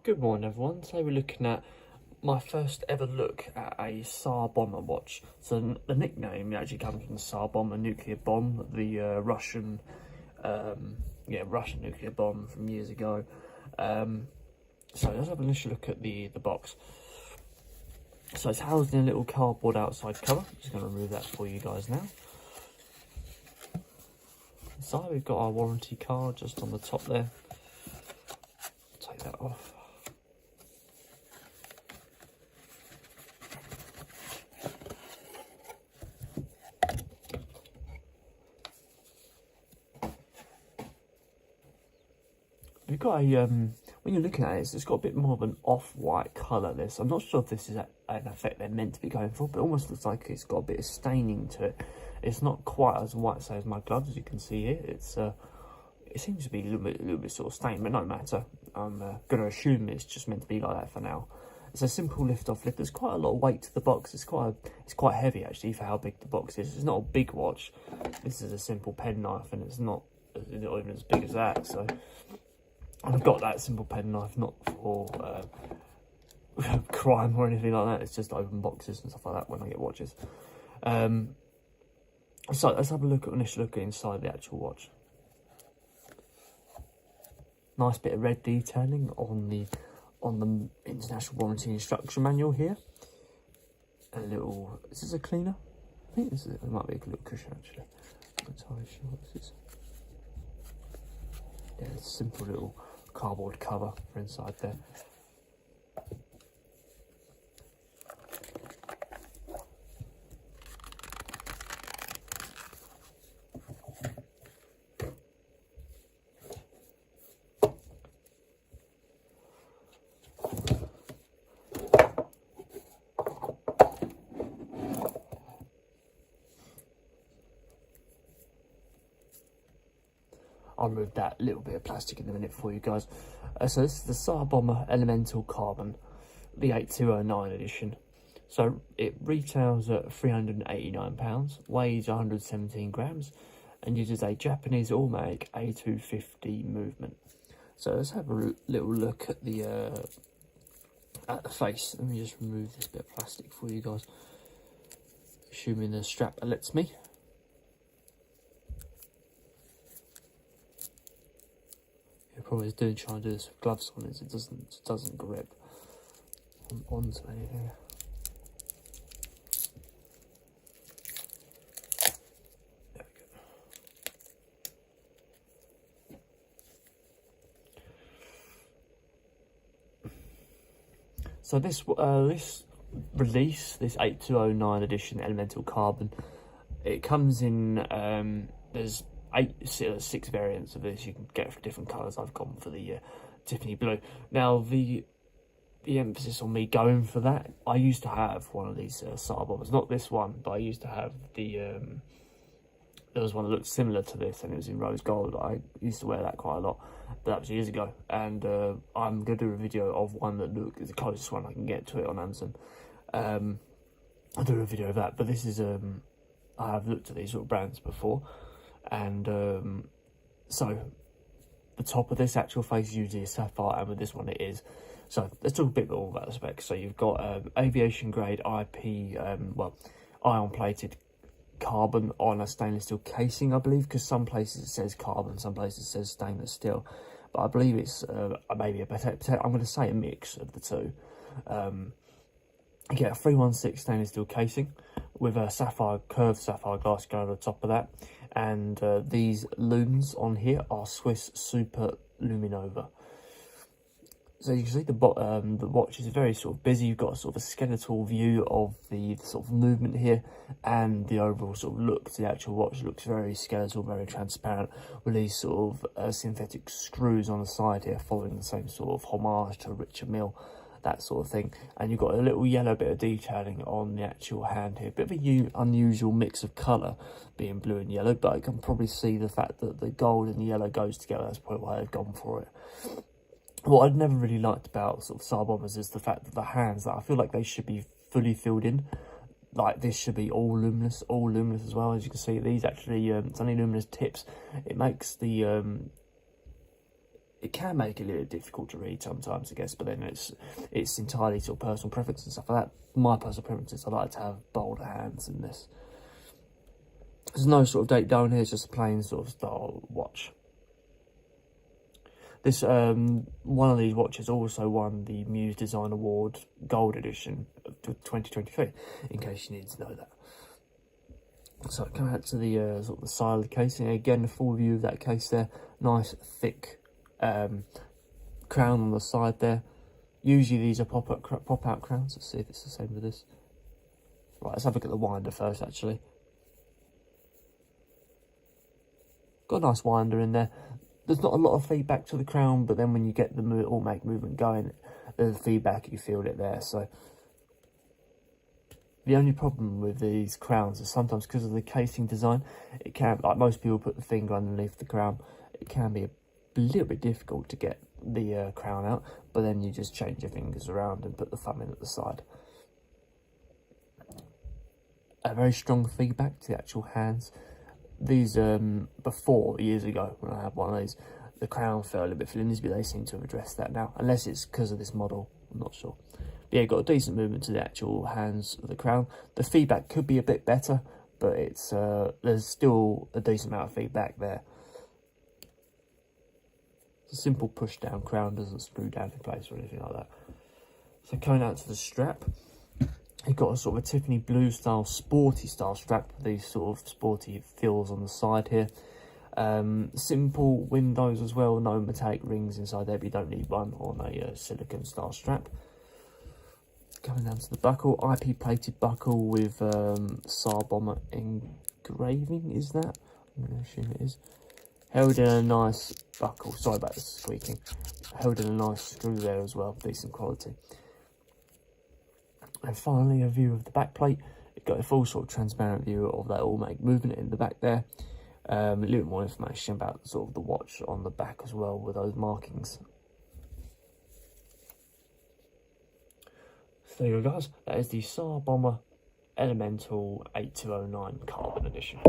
Good morning everyone. Today we're looking at my first ever look at a TSAR Bomba watch. So the nickname actually comes from the TSAR Bomba, nuclear bomb, the Russian nuclear bomb from years ago. So let's have an initial look at the box. So it's housed in a little cardboard outside cover. I'm just going to remove that for you guys now. So we've got our warranty card just on the top there. Take that off. We've got a, when you're looking at it, it's got a bit more of an off-white colour, this. I'm not sure if this is an effect they're meant to be going for, but it almost looks like it's got a bit of staining to it. It's not quite as white, say, as my gloves, as you can see here. It's, it seems to be a little bit sort of stained, but no matter. I'm going to assume it's just meant to be like that for now. It's a simple lift-off lift. There's quite a lot of weight to the box. It's quite heavy, actually, for how big the box is. It's not a big watch. This is a simple penknife, and it's not even as big as that, so... I've got that simple penknife, not for crime or anything like that. It's just open boxes and stuff like that when I get watches. So let's have a look at initial look inside the actual watch. Nice bit of red detailing on the international warranty instruction manual here. A little, is this a cleaner? I think this is, it might be a little cushion actually. I'm not entirely sure what this is. Yeah, it's a simple little cardboard cover for inside there. I'll remove that little bit of plastic in a minute for you guys. So this is the TSAR Bomba Elemental Carbon, the 8209 edition. So it retails at £389, weighs 117 grams, and uses a Japanese automatic A250 movement. So let's have a little look at the face. Let me just remove this bit of plastic for you guys, assuming the strap lets me. Probably is trying to do this with gloves on it. It doesn't grip onto anything. There we go. So this release, this 8209 edition Elemental Carbon, it comes in. There's 6 variants of this you can get for different colours. I've gone for the Tiffany blue. Now the emphasis on me going for that, I used to have one of these TSAR bombers, not this one, but I used to have the there was one that looked similar to this, and it was in rose gold. I used to wear that quite a lot, but that was years ago, and I'm going to do a video of one that is the closest one I can get to it on Amazon. I'll do a video of that, but this is I have looked at these sort of brands before. And so the top of this actual face is usually a sapphire, and with this one it is. So let's talk a bit more about the specs. So you've got aviation grade IP, iron plated carbon on a stainless steel casing, I believe, because some places it says carbon, some places it says stainless steel, but I believe it's maybe I'm going to say a mix of the two. You get a 316 stainless steel casing with a curved sapphire glass going on the top of that, and these looms on here are Swiss Super Luminova. So you can see the watch is very sort of busy. You've got a sort of a skeletal view of the sort of movement here, and the overall sort of look to the actual watch looks very skeletal, very transparent, with these sort of synthetic screws on the side here, following the same sort of homage to Richard Mille, that sort of thing. And you've got a little yellow bit of detailing on the actual hand here, bit of an unusual mix of colour, being blue and yellow, but I can probably see the fact that the gold and the yellow goes together. That's probably why they've gone for it. What I'd never really liked about sort of TSAR bombers is the fact that the hands, that I feel like they should be fully filled in. Like this should be all luminous as well. As you can see, these actually it's only luminous tips. It makes the it can make it a little difficult to read sometimes, I guess, but then it's entirely sort of personal preference and stuff like that. My personal preference is I like to have bolder hands in this. There's no sort of date down here, it's just a plain sort of style watch. This one of these watches also won the Muse Design Award Gold Edition of 2023, in case you need to know that. So coming out to the sort of the side of the casing, again, a full view of that case there. Nice thick crown on the side there. Usually these are pop-out crowns. Let's see if it's the same with this. Right, let's have a look at the winder first, actually. Got a nice winder in there. There's not a lot of feedback to the crown, but then when you get the automatic movement going, the feedback, you feel it there. So the only problem with these crowns is sometimes because of the casing design, it can, like most people put the finger underneath the crown, it can be a little bit difficult to get the crown out, but then you just change your fingers around and put the thumb in at the side. A very strong feedback to the actual hands. These, before, years ago, when I had one of these, the crown felt a little bit flimsy, but they seem to have addressed that now, unless it's because of this model, I'm not sure. But yeah, got a decent movement to the actual hands of the crown. The feedback could be a bit better, but it's there's still a decent amount of feedback there. It's a simple push down crown, doesn't screw down in place or anything like that. So coming out to the strap, you've got a sort of a Tiffany blue style, sporty style strap with these sort of sporty fills on the side here. Simple windows as well, no metallic rings inside there, but you don't need one on a silicone style strap. Coming down to the buckle, IP plated buckle with TSAR Bomba engraving, is that? I'm going to assume it is. Held in a nice buckle, sorry about the squeaking. Held in a nice screw there as well, decent quality. And finally, a view of the back plate. You've got a full sort of transparent view of that automatic movement in the back there. A little bit more information about sort of the watch on the back as well with those markings. So there you go, guys. That is the TSAR Bomba Elemental 8209 Carbon Edition.